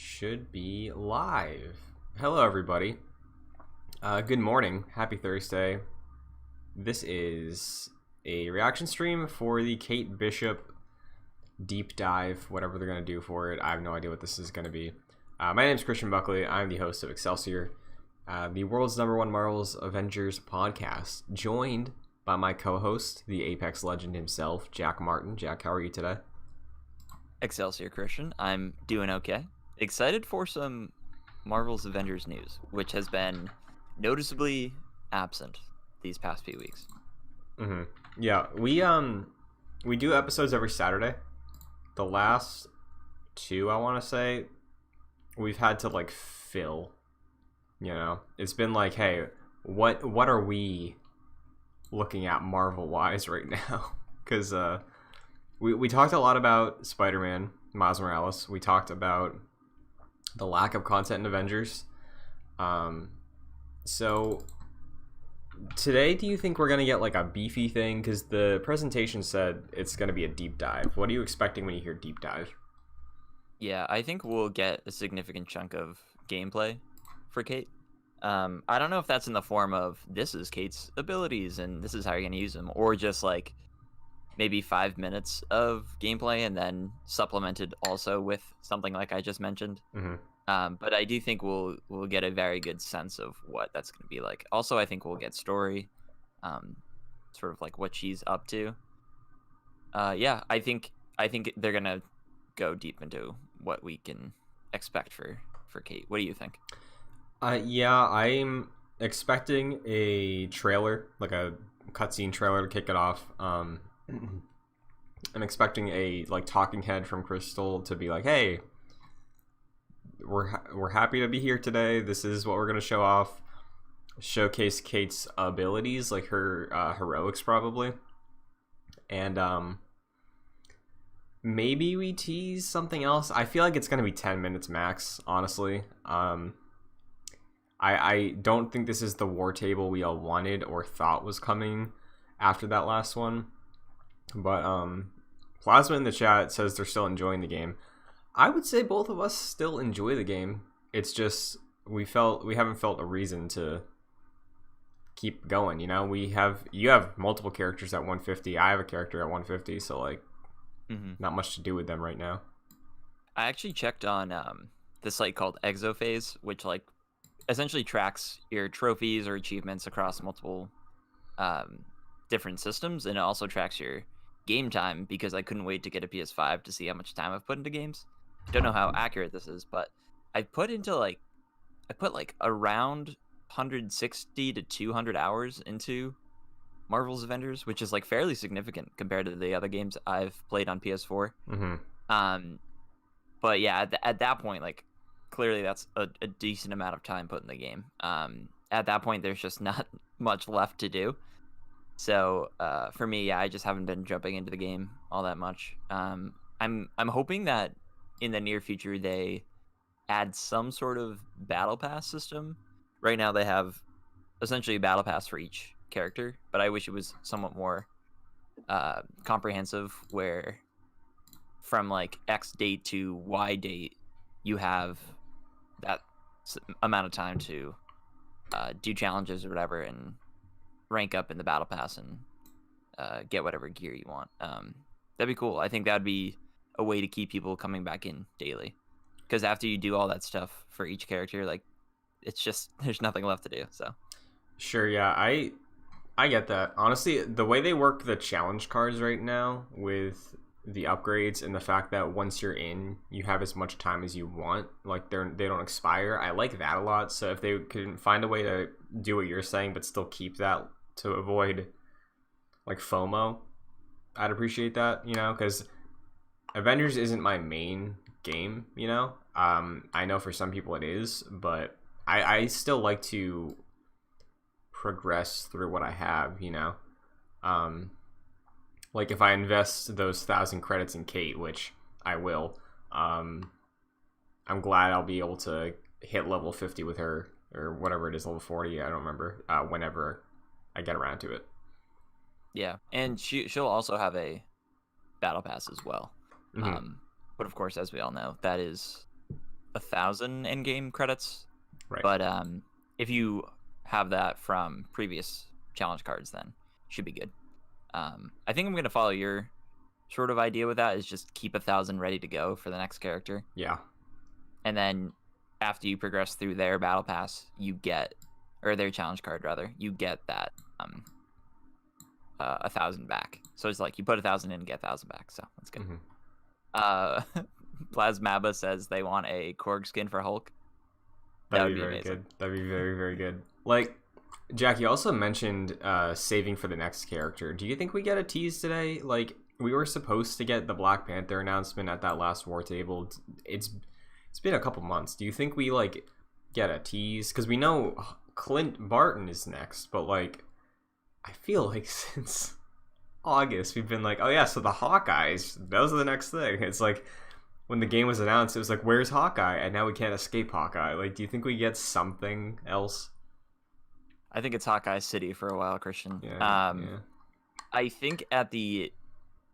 Should be live. Hello, everybody. Good morning. Happy Thursday. This is a reaction stream for the Kate Bishop deep dive, whatever they're going to do for it. I have no idea what this is going to be. My name is Christian Buckley. I'm the host of Excelsior, the world's #1 Marvel's Avengers podcast, joined by my co-host, the Apex legend himself, Jack Martin. Jack, how are you today? Excelsior Christian. I'm doing okay. Excited for some Marvel's Avengers news, which has been noticeably absent these past few weeks. Mm-hmm. Yeah, we do episodes every Saturday. The last two, I want to say, we've had to like fill. You know, it's been like, hey, what are we looking at Marvel wise right now? Because we talked a lot about Spider-Man, Miles Morales. We talked about the lack of content in Avengers. So today, do you think we're gonna get like a beefy thing? Because the presentation said it's gonna be a deep dive. What are you expecting when you hear deep dive? Yeah, I think we'll get a significant chunk of gameplay for Kate. I don't know if that's in the form of this is Kate's abilities and this is how you're gonna use them, or just like maybe 5 minutes of gameplay and then supplemented also with something like I just mentioned. Mm-hmm. But I do think we'll get a very good sense of what that's going to be like. Also, I think we'll get story, sort of like what she's up to. Yeah, I think they're gonna go deep into what we can expect for Kate. What do you think? Yeah, I'm expecting a trailer, like a cutscene trailer to kick it off. I'm expecting a like talking head from Crystal to be like, "Hey, we're happy to be here today. This is what we're gonna show off. Showcase Kate's abilities, like her heroics, probably, and maybe we tease something else. I feel like it's gonna be 10 minutes max, honestly. I don't think this is the war table we all wanted or thought was coming after that last one. But Plasma in the chat says they're still enjoying the game. I would say both of us still enjoy the game. It's just we haven't felt a reason to keep going. You know, you have multiple characters at 150. I have a character at 150, so like not much to do with them right now. I actually checked on this site called Exophase, which like essentially tracks your trophies or achievements across multiple different systems, and it also tracks your game time because I couldn't wait to get a PS5 to see how much time I've put into games. Don't know how accurate this is, but I put like around 160 to 200 hours into Marvel's Avengers, which is like fairly significant compared to the other games I've played on PS4. But yeah, at that point, like clearly that's a decent amount of time put in the game. At that point, there's just not much left to do. So for me, yeah, I just haven't been jumping into the game all that much. I'm hoping that in the near future they add some sort of battle pass system. Right now they have essentially a battle pass for each character, but I wish it was somewhat more comprehensive, where from like X date to Y date you have that amount of time to do challenges or whatever and rank up in the battle pass and get whatever gear you want. That'd be cool. I think that'd be a way to keep people coming back in daily, because after you do all that stuff for each character, like it's just there's nothing left to do. So Sure, yeah, I get that. Honestly, the way they work the challenge cards right now with the upgrades and the fact that once you're in, you have as much time as you want, like they don't expire. I like that a lot. So if they could find a way to do what you're saying but still keep that to avoid like FOMO, I'd appreciate that, you know, because Avengers isn't my main game, you know. I know for some people it is, but I still like to progress through what I have, you know. Like if I invest those 1,000 credits in Kate, which I will, I'm glad I'll be able to hit level 50 with her, or whatever it is, level 40, I don't remember, whenever I get around to it. Yeah, and she'll also have a battle pass as well. But of course, as we all know, that is 1,000 in-game credits, Right. but if you have that from previous challenge cards, then should be good. I think I'm gonna follow your sort of idea with that, is just keep 1,000 ready to go for the next character, Yeah. and then after you progress through their battle pass, you get, or their challenge card rather, you get that 1,000 back. So it's like you put 1,000 in and get 1,000 back. So that's good. Mm-hmm. Plasmaba says they want a Korg skin for Hulk. That would be very amazing. good. That'd be very, very good. Like, Jack, you also mentioned saving for the next character. Do you think we get a tease today? Like, we were supposed to get the Black Panther announcement at that last war table. It's been a couple months. Do you think we like get a tease? Because we know Clint Barton is next, but like, I feel like since August we've been like, oh yeah, so the Hawkeyes, those are the next thing. It's like when the game was announced, it was like, where's Hawkeye? And now we can't escape Hawkeye. Like, do you think we get something else? I think it's Hawkeye City for a while, Christian. Yeah. I think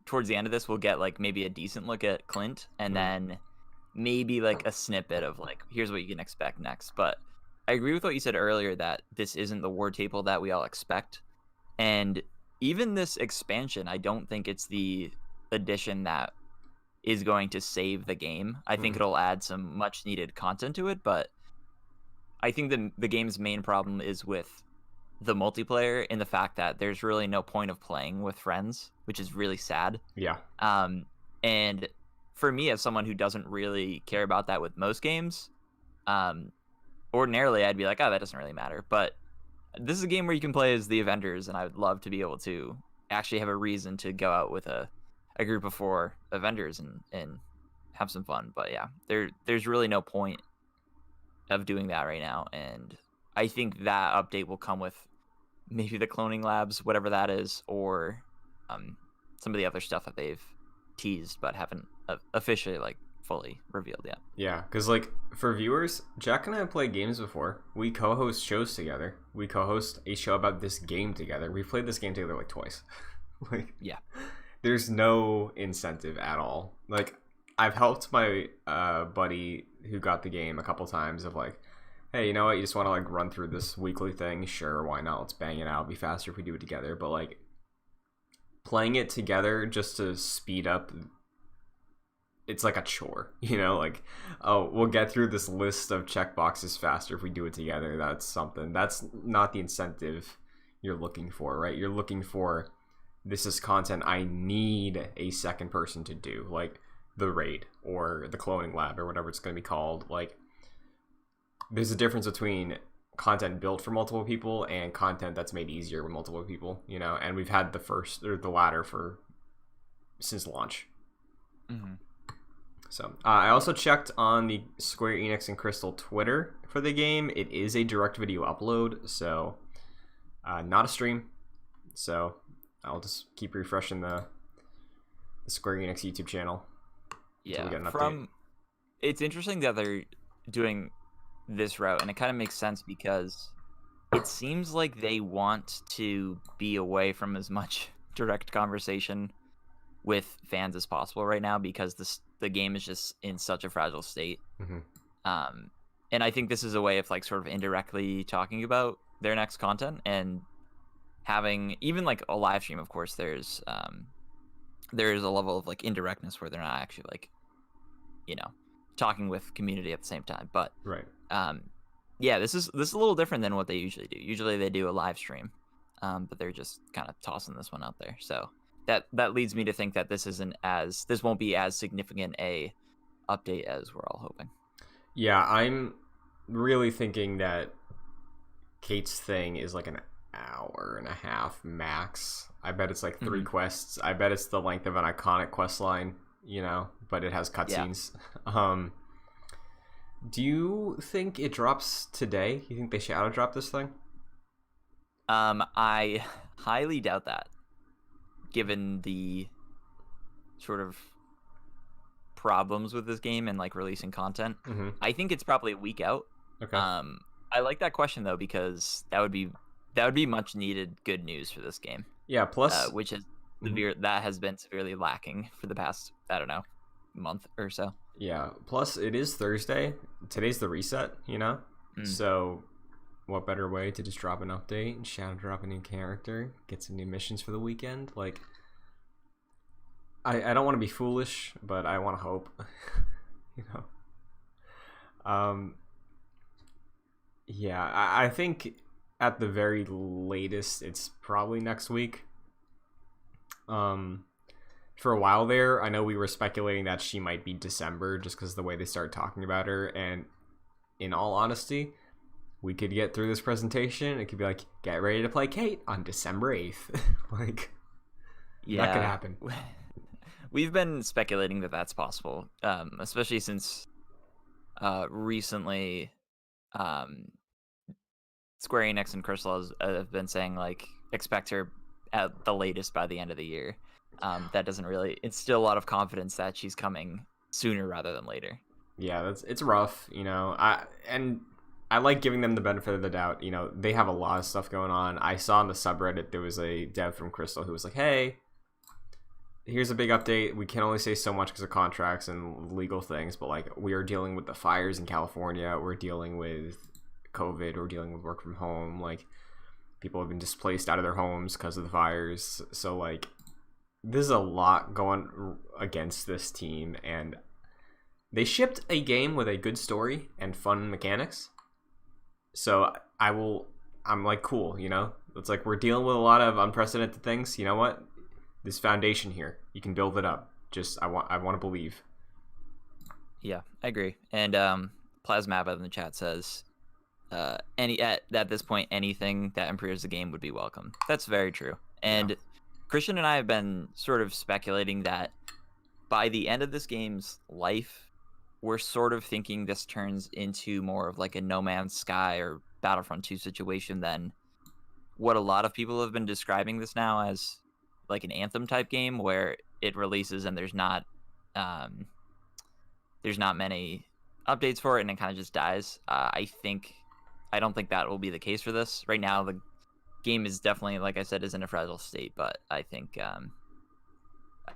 towards the end of this, we'll get like maybe a decent look at Clint, and then maybe like a snippet of like, here's what you can expect next. But I agree with what you said earlier, that this isn't the war table that we all expect. And even this expansion, I don't think it's the addition that is going to save the game. I think it'll add some much needed content to it, but I think the game's main problem is with the multiplayer, in the fact that there's really no point of playing with friends, which is really sad. Yeah. And for me, as someone who doesn't really care about that with most games, ordinarily I'd be like, oh, that doesn't really matter. But this is a game where you can play as the Avengers, and I would love to be able to actually have a reason to go out with a group of 4 Avengers and have some fun. But yeah, there's really no point of doing that right now, and I think that update will come with maybe the cloning labs, whatever that is, or some of the other stuff that they've teased but haven't officially like fully revealed yet. Yeah, because like for viewers, Jack and I have played games before. We co-host shows together. We co-host a show about this game together. We've played this game together like twice. Like, yeah, there's no incentive at all. Like, I've helped my buddy who got the game a couple times of like, hey, you know what, you just want to like run through this weekly thing? Sure, why not? Let's bang it out. It'll be faster if we do it together. But like, playing it together just to speed up, it's like a chore, you know? Like, oh, we'll get through this list of checkboxes faster if we do it together. That's something. That's not the incentive you're looking for, right? You're looking for, this is content I need a second person to do, like the raid or the cloning lab or whatever it's going to be called. Like, there's a difference between content built for multiple people and content that's made easier with multiple people, you know? And we've had the first or the latter since launch. Mm-hmm. So I also checked on the Square Enix and Crystal Twitter for the game. It is a direct video upload, so not a stream. So I'll just keep refreshing the Square Enix YouTube channel. Yeah, we get an update. It's interesting that they're doing this route, and it kind of makes sense because it seems like they want to be away from as much direct conversation with fans as possible right now, because the game is just in such a fragile state. Mm-hmm. And I think this is a way of like sort of indirectly talking about their next content, and having even like a live stream. Of course, there is a level of like indirectness where they're not actually like, you know, talking with community at the same time. But right. Yeah, this is a little different than what they usually do. Usually they do a live stream, but they're just kind of tossing this one out there. So that leads me to think that this won't be as significant a update as we're all hoping. Yeah, I'm really thinking that Kate's thing is like an hour and a half max. I bet it's like 3 quests. I bet it's the length of an iconic quest line, you know, but it has cutscenes. Yeah. Do you think it drops today? You think they shadow drop this thing? I highly doubt that, given the sort of problems with this game and like releasing content. Mm-hmm. I think it's probably a week out. Okay. I like that question though, because that would be much needed good news for this game. Yeah. Plus, which is that has been severely lacking for the past, I don't know, month or so. Yeah. Plus, it is Thursday. Today's the reset, you know? So, what better way to just drop an update and shadow drop a new character, get some new missions for the weekend? Like, I don't want to be foolish, but I want to hope. You know? Yeah, I think at the very latest, it's probably next week. For a while there, I know we were speculating that she might be December just because of the way they started talking about her. And in all honesty, we could get through this presentation. It could be like, get ready to play Kate on December 8th. Like, that could happen. We've been speculating that that's possible, especially since recently Square Enix and Crystal have been saying, like, expect her at the latest by the end of the year. That doesn't really instill a lot of confidence that she's coming sooner rather than later. Yeah, it's rough, you know. I like giving them the benefit of the doubt. You know, they have a lot of stuff going on. I saw on the subreddit there was a dev from Crystal who was like, hey, here's a big update. We can only say so much because of contracts and legal things, but like, we are dealing with the fires in California. We're dealing with COVID. We're dealing with work from home. Like, people have been displaced out of their homes because of the fires. So like, there's a lot going against this team, and they shipped a game with a good story and fun mechanics. So I'm like, cool, you know? It's like, we're dealing with a lot of unprecedented things. You know what? This foundation here, you can build it up. Just, I want to believe. Yeah, I agree. And Plasmab in the chat says, at this point, anything that improves the game would be welcome. That's very true. And Christian and I have been sort of speculating that by the end of this game's life, we're sort of thinking this turns into more of like a No Man's Sky or Battlefront 2 situation than what a lot of people have been describing this now as, like an Anthem type game where it releases and there's not many updates for it and it kind of just dies. I don't think that will be the case for this. Right now, the game is definitely, like I said, is in a fragile state, but I think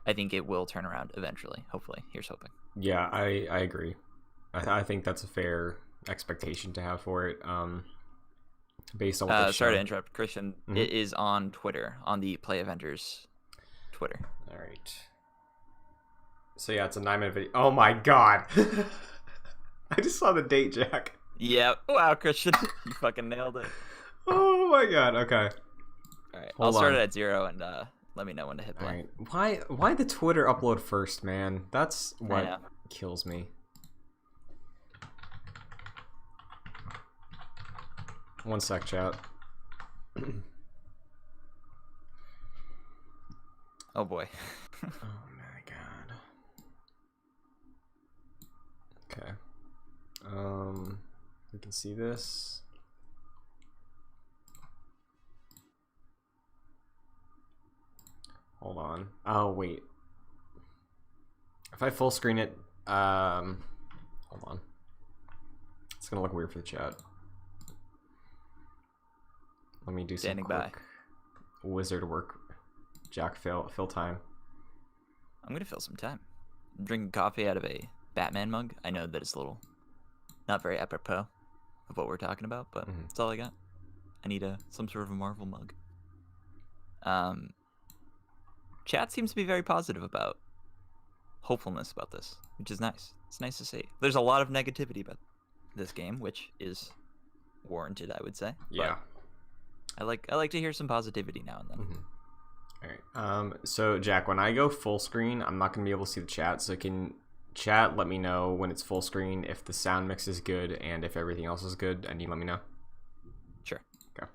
it will turn around eventually. Hopefully, here's hoping. Yeah, I agree. I think that's a fair expectation to have for it. Based on what sorry to interrupt, Christian. Mm-hmm. It is on Twitter, on the Play Avengers Twitter. All right. So yeah, it's a 9-minute video. Oh my god! I just saw the date, Jack. Yeah. Wow, Christian, you fucking nailed it. Oh my god. Okay. All right. I'll start it at 0 and let me know when to hit play. All right. Why the Twitter upload first, man? That's what kills me. One sec, chat. Oh boy. Oh my god. Okay. We can see this. Hold on. Oh wait. If I full screen it, hold on. It's gonna look weird for the chat. Let me do some quick wizard work. Jack, fill time. I'm gonna fill some time. I'm drinking coffee out of a Batman mug. I know that it's a little not very apropos of what we're talking about, but that's all I got. I need some sort of a Marvel mug. Chat seems to be very positive about hopefulness about this, which is nice. It's nice to see. There's a lot of negativity about this game, which is warranted, I would say. Yeah. But I like to hear some positivity now and then. All right. So Jack, when I go full screen, I'm not gonna be able to see the chat. So can chat let me know when it's full screen, if the sound mix is good, and if everything else is good. And you let me know. Sure. Okay.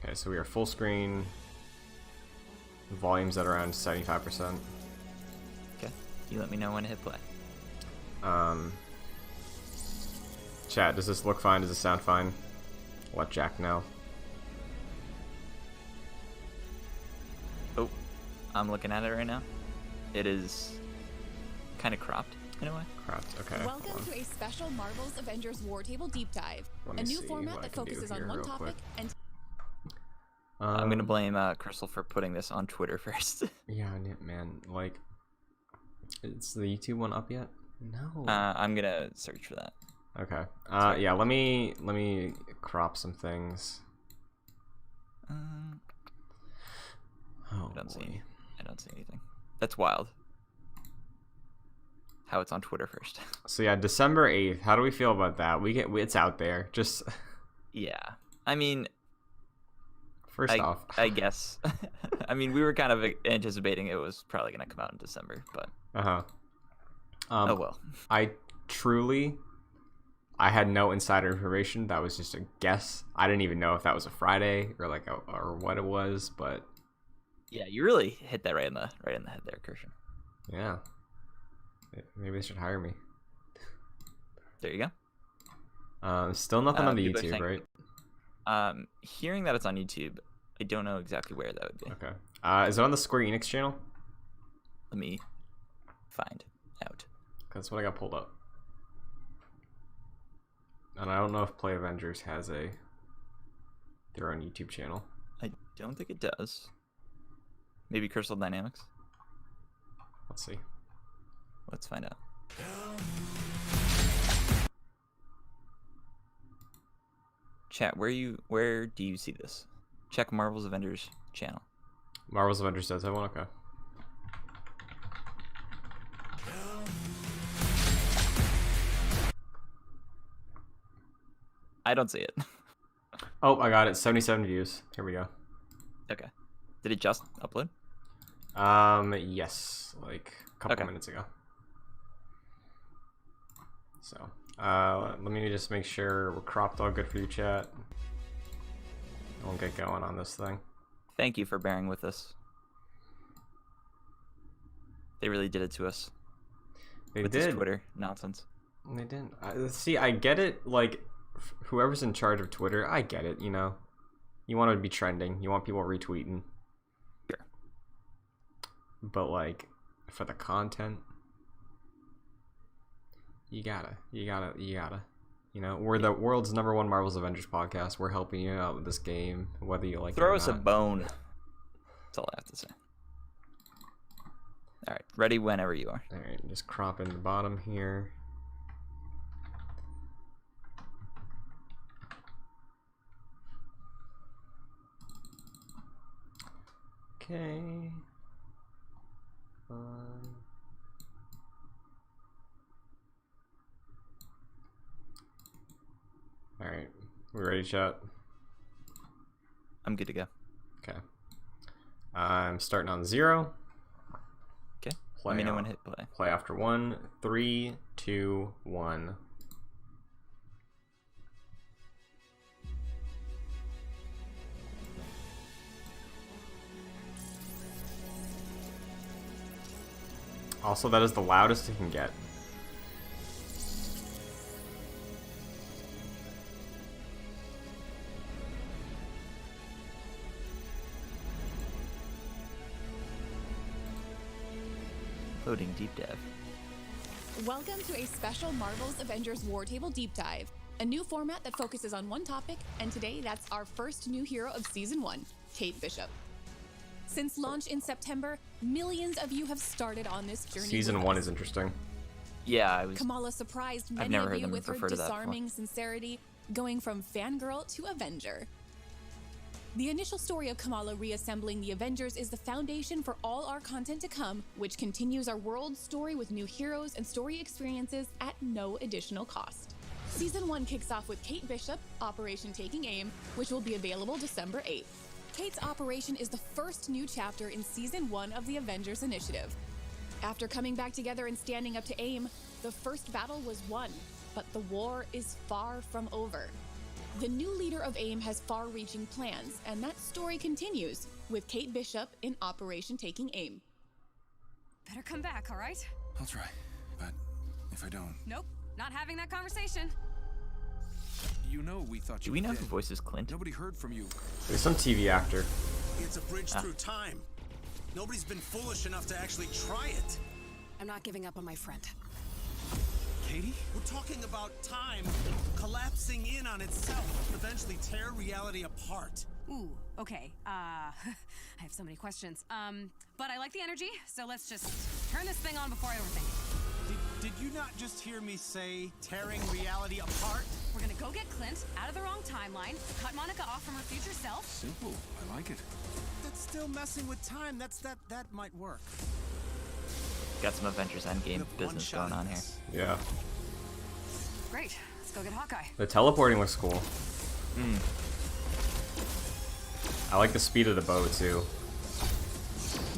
Okay. So we are full screen. Volume's at around 75%. Okay. You let me know when to hit play. Chat, does this look fine? Does it sound fine? Let Jack know. Oh, I'm looking at it right now. It is kind of cropped in a way. Cropped, okay. Welcome to a special Marvel's Avengers War Table Deep Dive. A new format that focuses on one topic and... I'm going to blame Crystal for putting this on Twitter first. Yeah, man. Like, Is the YouTube one up yet? No. I'm gonna search for that. Okay. Yeah. Let me crop some things. Oh, I don't boy. see. I don't see anything. That's wild. How it's on Twitter first. So yeah, December 8th. How do we feel about that? It's out there. Just Yeah. I mean, first off, I guess. I mean, we were kind of anticipating it was probably gonna come out in December, but oh well. I had no insider information. That was just a guess. I didn't even know if that was a Friday or or what it was, but Yeah, you really hit that right in the head there, Christian. yeah. Maybe they should hire me. There you go. Still nothing on the people are YouTube, saying- right? Hearing that it's on YouTube, I don't know exactly where that would be. Okay. Is it on the Square Enix channel? Let me find out. That's what I got pulled up. And I don't know if Play Avengers has their own YouTube channel. I don't think it does. Maybe Crystal Dynamics. Let's see. Let's find out. Chat, where do you see this? Check Marvel's Avengers channel. Marvel's Avengers does have one? Okay. I don't see it. Oh, I got it. 77 views. Here we go. Okay. Did it just upload? Yes, like a couple minutes ago. So, let me just make sure we're cropped all good for you, chat. We'll get going on this thing. Thank you for bearing with us. They really did it to us. They with did. This Twitter nonsense. They didn't. See, I get it. Like, whoever's in charge of Twitter, I get it. You know, you want to be trending. You want people retweeting. Sure. But like, for the content, you gotta. You know, we're the world's #1 Marvel's Avengers podcast. We're helping you out with this game, whether you like it or Throw not. us a bone. That's all I have to say. All right, ready whenever you are. All right, just crop in the bottom here. Okay. All right, we ready, chat? I'm good to go. Okay. I'm starting on 0. Okay. Play Let me know when hit play. Play after 1. 3, 2, 1. Also, that is the loudest it can get. Loading Deepdive. Welcome to a special Marvel's Avengers War Table Deep Dive, a new format that focuses on one topic, and today that's our first new hero of Season 1, Kate Bishop. Since launch in September, millions of you have started on this journey. Season 1 is interesting. Yeah, Kamala surprised many never of heard you them with her refer to that disarming sincerity, going from fangirl to Avenger. The initial story of Kamala reassembling the Avengers is the foundation for all our content to come, which continues our world story with new heroes and story experiences at no additional cost. Season 1 kicks off with Kate Bishop, Operation Taking Aim, which will be available December 8th. Kate's operation is the first new chapter in Season 1 of the Avengers Initiative. After coming back together and standing up to AIM, the first battle was won, but the war is far from over. The new leader of AIM has far-reaching plans, and that story continues with Kate Bishop in Operation Taking Aim. Better come back, all right? I'll try, but if I don't... Nope, not having that conversation. You know we thought do you we know were who dead. voices Clint? Nobody heard from you. There's some TV actor. It's a bridge through time. Nobody's been foolish enough to actually try it. I'm not giving up on my friend. Katie? We're talking about time collapsing in on itself, eventually tear reality apart. Ooh, okay. I have so many questions. But I like the energy, so let's just turn this thing on before I overthink it. Did you not just hear me say tearing reality apart? We're gonna go get Clint out of the wrong timeline, cut Monica off from her future self. Simple. I like it. That's still messing with time. That might work. Got some Avengers Endgame We have one business shot going at on here. this. Yeah. Great. Let's go get Hawkeye. The teleporting was cool. Mm. I like the speed of the bow too.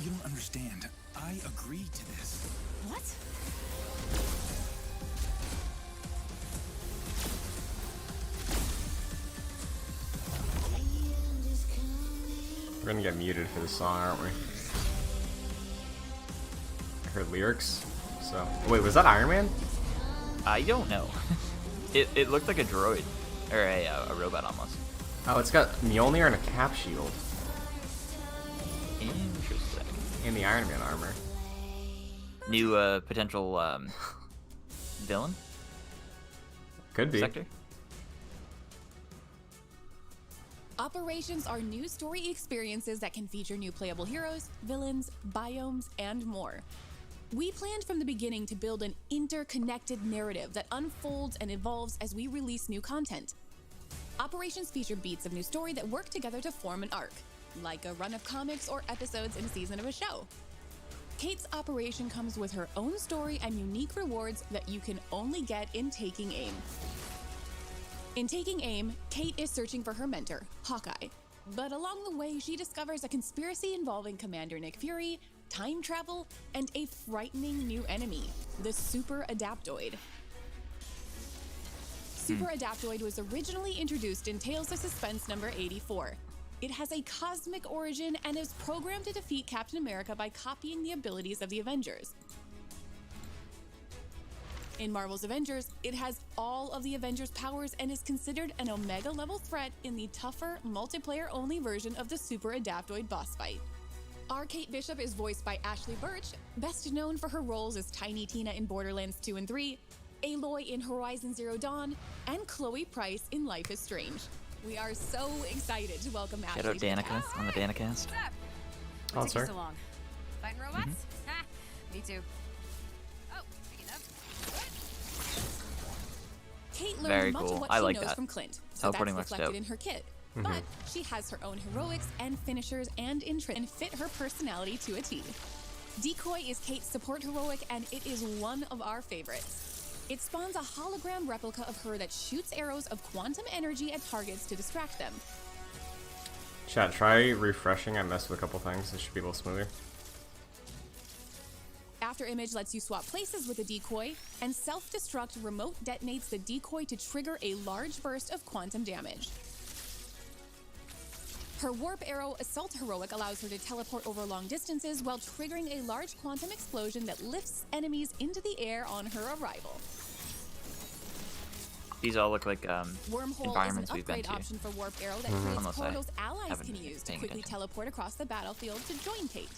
You don't understand. I agreed to this. What? We're gonna get muted for this song, aren't we? I heard lyrics. So wait, was that Iron Man? I don't know. It looked like a droid or a robot almost. Oh, it's got Mjolnir and a cap shield. Interesting. And the Iron Man armor. New potential villain Could be. sector. Operations are new story experiences that can feature new playable heroes, villains, biomes, and more. We planned from the beginning to build an interconnected narrative that unfolds and evolves as we release new content. Operations feature beats of new story that work together to form an arc, like a run of comics or episodes in a season of a show. Kate's operation comes with her own story and unique rewards that you can only get in Taking Aim. In Taking Aim, Kate is searching for her mentor, Hawkeye. But along the way, she discovers a conspiracy involving Commander Nick Fury, time travel, and a frightening new enemy, the Super Adaptoid. Super Adaptoid was originally introduced in Tales of Suspense number 84. It has a cosmic origin and is programmed to defeat Captain America by copying the abilities of the Avengers. In Marvel's Avengers, it has all of the Avengers' powers and is considered an Omega-level threat in the tougher, multiplayer-only version of the Super Adaptoid boss fight. Our Kate Bishop is voiced by Ashley Birch, best known for her roles as Tiny Tina in Borderlands 2 and 3, Aloy in Horizon Zero Dawn, and Chloe Price in Life is Strange. We are so excited to welcome Shout Ashley out to the Danica cast. on the Danicast. What's up? Oh, What took sorry. you so long? Fighting robots? Ha! Me too. Oh, speaking of. Kate Very learned much cool. of what I she like knows that. from Clint, so that's Teleporting looks reflected dope. in her kit. But she has her own heroics and finishers and interests and fit her personality to a T. Decoy is Kate's support heroic, and it is one of our favorites. It spawns a hologram replica of her that shoots arrows of quantum energy at targets to distract them. Chat, try refreshing. I messed with a couple things. It should be a little smoother. After Image lets you swap places with the decoy, and self-destruct remote detonates the decoy to trigger a large burst of quantum damage. Her Warp Arrow Assault Heroic allows her to teleport over long distances while triggering a large quantum explosion that lifts enemies into the air on her arrival. These all look like Wormhole is an environments we've been upgrade to. option for Warp Arrow that creates Unless I portals allies haven't can been use to paying quickly attention. teleport across the battlefield to join Kate.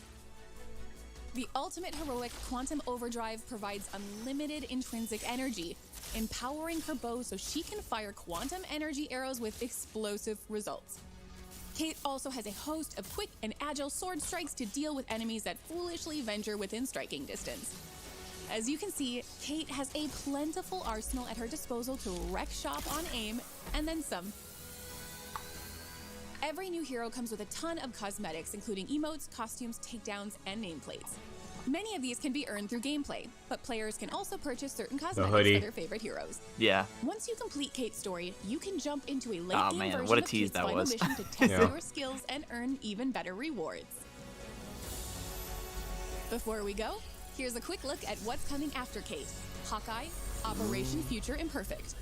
The ultimate heroic Quantum Overdrive provides unlimited intrinsic energy, empowering her bow so she can fire quantum energy arrows with explosive results. Kate also has a host of quick and agile sword strikes to deal with enemies that foolishly venture within striking distance. As you can see, Kate has a plentiful arsenal at her disposal to wreck shop on AIM, and then some. Every new hero comes with a ton of cosmetics, including emotes, costumes, takedowns, and nameplates. Many of these can be earned through gameplay, but players can also purchase certain cosmetics hoodie. for their favorite heroes. Yeah. Once you complete Kate's story, you can jump into a Oh, late-game man, version what a of tease Kate's that final was. mission to test Yeah. your skills and earn even better rewards. Before we go, here's a quick look at what's coming after Kate. Hawkeye, Operation Future Imperfect.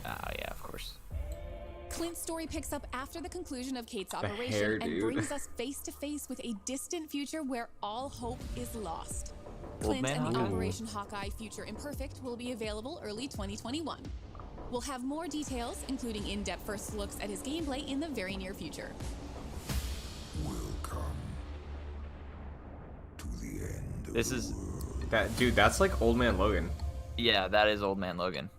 Oh yeah, of course. Clint's story picks up after the conclusion of Kate's hair, operation and dude. brings us face to face with a distant future where all hope is lost. Old Clint man and the Hawkeye. Operation Hawkeye Future Imperfect will be available early 2021. We'll have more details, including in-depth first looks at his gameplay in the very near future. Welcome to the end of This the is That dude, that's like Old Man Logan. yeah, that is Old Man Logan,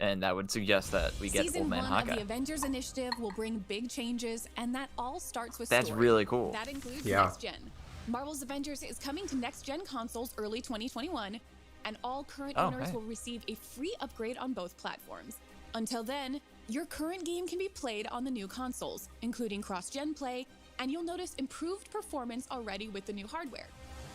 and that would suggest that we get Season Old Man 1 Hawkeye. of the Avengers Initiative will bring big changes, and that all starts with That's story. really cool. That includes Yeah. Next Gen. Marvel's Avengers is coming to next-gen consoles early 2021, and all current Oh, owners hey. will receive a free upgrade on both platforms. Until then, your current game can be played on the new consoles, including cross-gen play, and you'll notice improved performance already with the new hardware.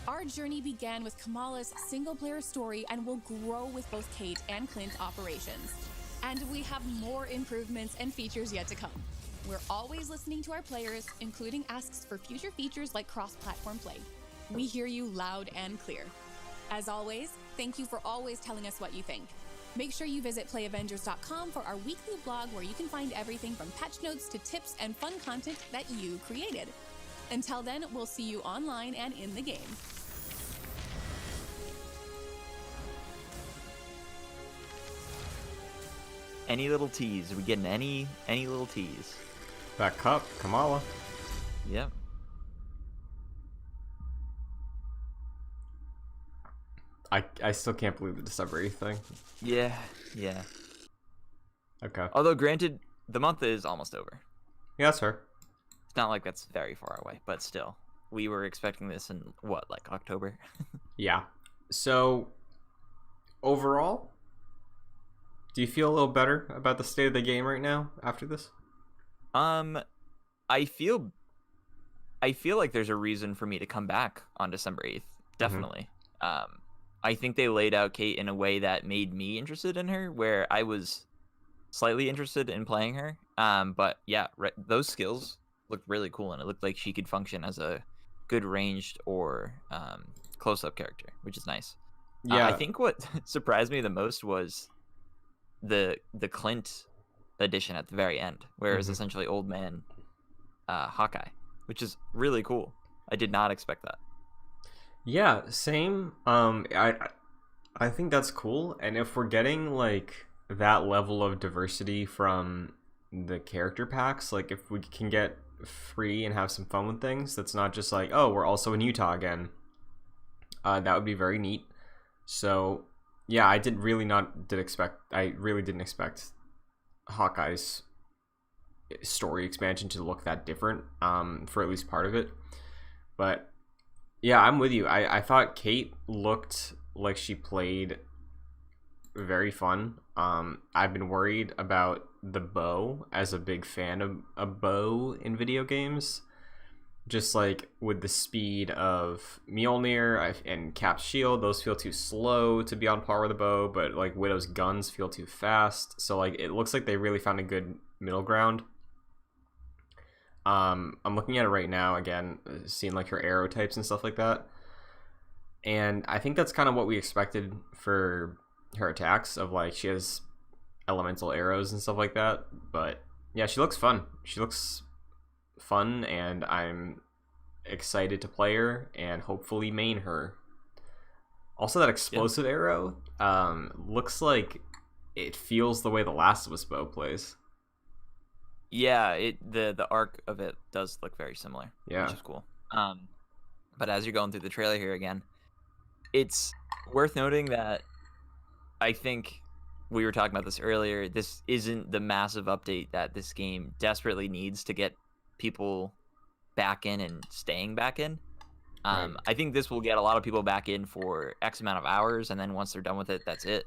Our journey began with Kamala's single-player story and will grow with both Kate and Clint operations. And we have more improvements and features yet to come. We're always listening to our players, including asks for future features like cross-platform play. We hear you loud and clear. As always, thank you for always telling us what you think. Make sure you visit playavengers.com for our weekly blog where you can find everything from patch notes to tips and fun content that you created. Until then, we'll see you online and in the game. Any little tease? Are we getting any little tease? That cup, Kamala. Yep. I still can't believe the December 8th thing. Yeah. Okay. Although, granted, the month is almost over. Yeah, that's fair. It's not like that's very far away, but still. We were expecting this in, what, like October? Yeah. So, overall, do you feel a little better about the state of the game right now after this? I feel like there's a reason for me to come back on December 8th. Definitely. I think they laid out Kate in a way that made me interested in her, where I was slightly interested in playing her. But yeah, those skills looked really cool, and it looked like she could function as a good ranged or close-up character, which is nice. Yeah. I think what surprised me the most was the Clint edition at the very end, where it was essentially old man Hawkeye, which is really cool. I did not expect that. Yeah, same. I think that's cool, and if we're getting like that level of diversity from the character packs, like if we can get free and have some fun with things, that's not just like, oh, we're also in Utah again. That would be very neat. So yeah, I really didn't expect Hawkeye's story expansion to look that different for at least part of it. But yeah, I'm with you. I thought Kate looked like she played very fun. I've been worried about the bow, as a big fan of a bow in video games. Just like with the speed of Mjolnir and Cap's shield, those feel too slow to be on par with a bow, but like Widow's guns feel too fast. So like it looks like they really found a good middle ground. I'm looking at it right now again, seeing like her arrow types and stuff like that. And I think that's kind of what we expected for her attacks, of like she has elemental arrows and stuff like that. But yeah, she looks fun. She looks fun, and I'm excited to play her and hopefully main her. Also, that explosive arrow looks like it feels the way the Last of Us bow plays. Yeah, the arc of it does look very similar. Yeah. Which is cool. But as you're going through the trailer here again, it's worth noting that I think we were talking about this earlier. This isn't the massive update that this game desperately needs to get people back in and staying back in. Right. I think this will get a lot of people back in for X amount of hours, and then once they're done with it, that's it.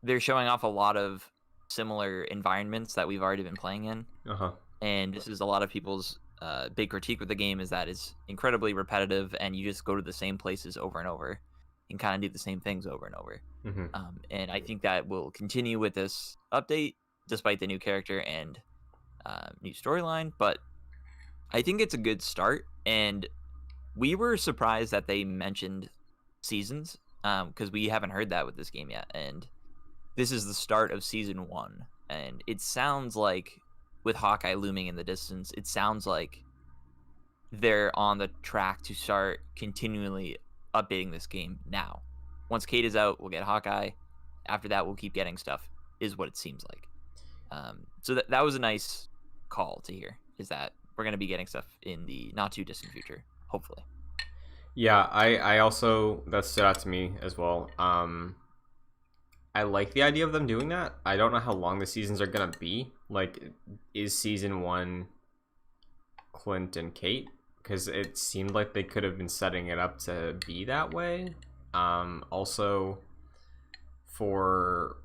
They're showing off a lot of similar environments that we've already been playing in. And this is a lot of people's big critique with the game, is that it's incredibly repetitive, and you just go to the same places over and over and kind of do the same things over and over. And I think that will continue with this update, despite the new character and new storyline. But I think it's a good start, and we were surprised that they mentioned seasons, because we haven't heard that with this game yet. And this is the start of season 1, and it sounds like, with Hawkeye looming in the distance, it sounds like they're on the track to start continually updating this game now. Once Kate is out, we'll get Hawkeye. After that, we'll keep getting stuff, is what it seems like. So that was a nice call to hear, is that we're going to be getting stuff in the not too distant future, hopefully. Yeah, I also, that stood out to me as well. I like the idea of them doing that. I don't know how long the seasons are gonna be. Like, is season 1 Clint and Kate because it seemed like they could have been setting it up to be that way. Also, for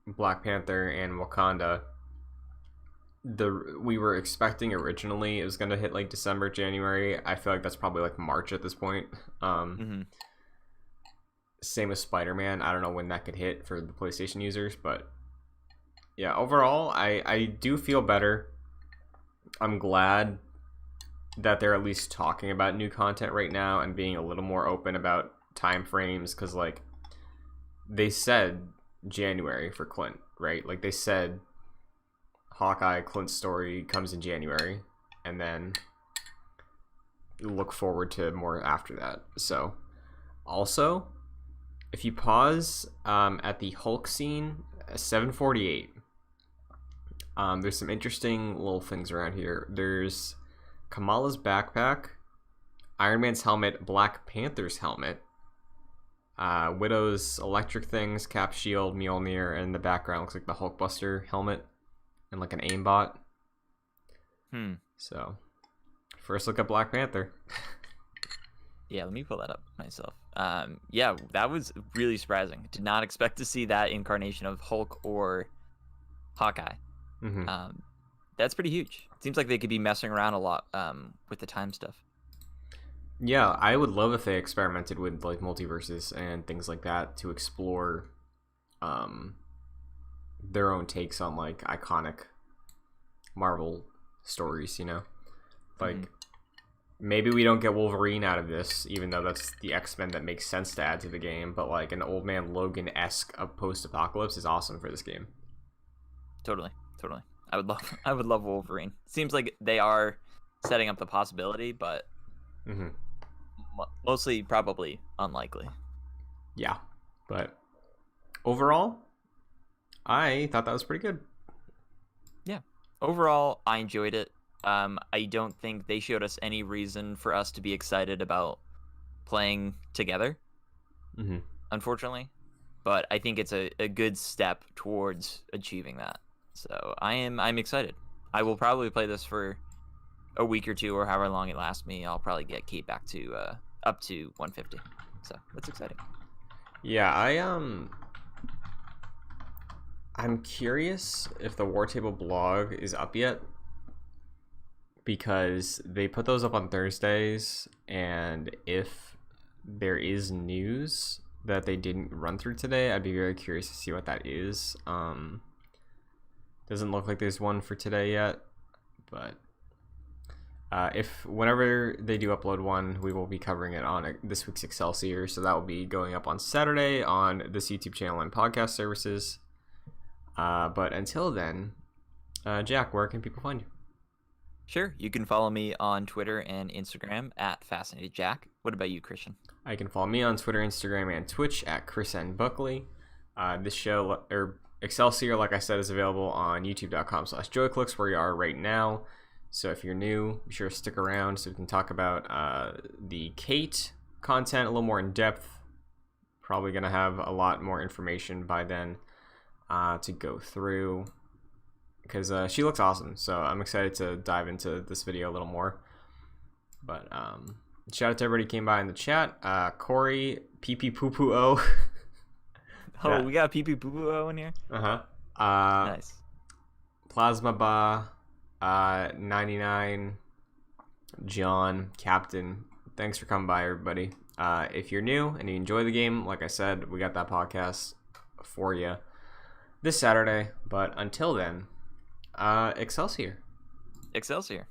Black Panther and Wakanda, we were expecting originally it was going to hit like December, January. I feel like that's probably like March at this point. Same with Spider-Man. I don't know when that could hit for the PlayStation users, but yeah, overall, I do feel better. I'm glad that they're at least talking about new content right now and being a little more open about time frames, because like they said January for Clint, right? Like they said Hawkeye Clint's story comes in January, and then look forward to more after that. So also, if you pause at the Hulk scene, 748, there's some interesting little things around here. There's Kamala's backpack, Iron Man's helmet, Black Panther's helmet, Widow's electric things, Cap shield, Mjolnir, and in the background looks like the Hulkbuster helmet and like an aimbot. So, first look at Black Panther. Yeah, let me pull that up myself. Yeah, that was really surprising. Did not expect to see that incarnation of Hulk or Hawkeye. That's pretty huge. Seems like they could be messing around a lot with the time stuff. Yeah, I would love if they experimented with like multiverses and things like that to explore their own takes on like iconic Marvel stories, you know? Like maybe we don't get Wolverine out of this, even though that's the X-Men that makes sense to add to the game, but like an Old Man Logan-esque of post-apocalypse is awesome for this game. Totally. I would love Wolverine. Seems like they are setting up the possibility, but mostly probably unlikely. Yeah, but overall, I thought that was pretty good. Yeah, overall, I enjoyed it. I don't think they showed us any reason for us to be excited about playing together, unfortunately. But I think it's a good step towards achieving that. So I'm excited. I will probably play this for a week or two, or however long it lasts me. I'll probably get Kate back to up to 150. So that's exciting. Yeah, I'm curious if the War Table blog is up yet, because they put those up on Thursdays, and if there is news that they didn't run through today, I'd be very curious to see what that is. Doesn't look like there's one for today yet, but if whenever they do upload one, we will be covering it on this week's Excelsior, so that will be going up on Saturday on this YouTube channel and podcast services. But until then, Jack, where can people find you? Sure, you can follow me on Twitter and Instagram at FascinatedJack. What about you, Christian? You can follow me on Twitter, Instagram, and Twitch at Chris N. Buckley. This show, or Excelsior, like I said, is available on youtube.com/joyclicks, where you are right now. So if you're new, be sure to stick around so we can talk about the Kate content a little more in depth. Probably going to have a lot more information by then to go through, because she looks awesome. So I'm excited to dive into this video a little more. But shout out to everybody who came by in the chat. Corey, PP Poo Poo O. Oh, yeah. We got PP Poo Poo O in here? Nice. Plasma Ba, 99, John, Captain. Thanks for coming by, everybody. If you're new and you enjoy the game, like I said, we got that podcast for you this Saturday. But until then, Excelsior. Excelsior.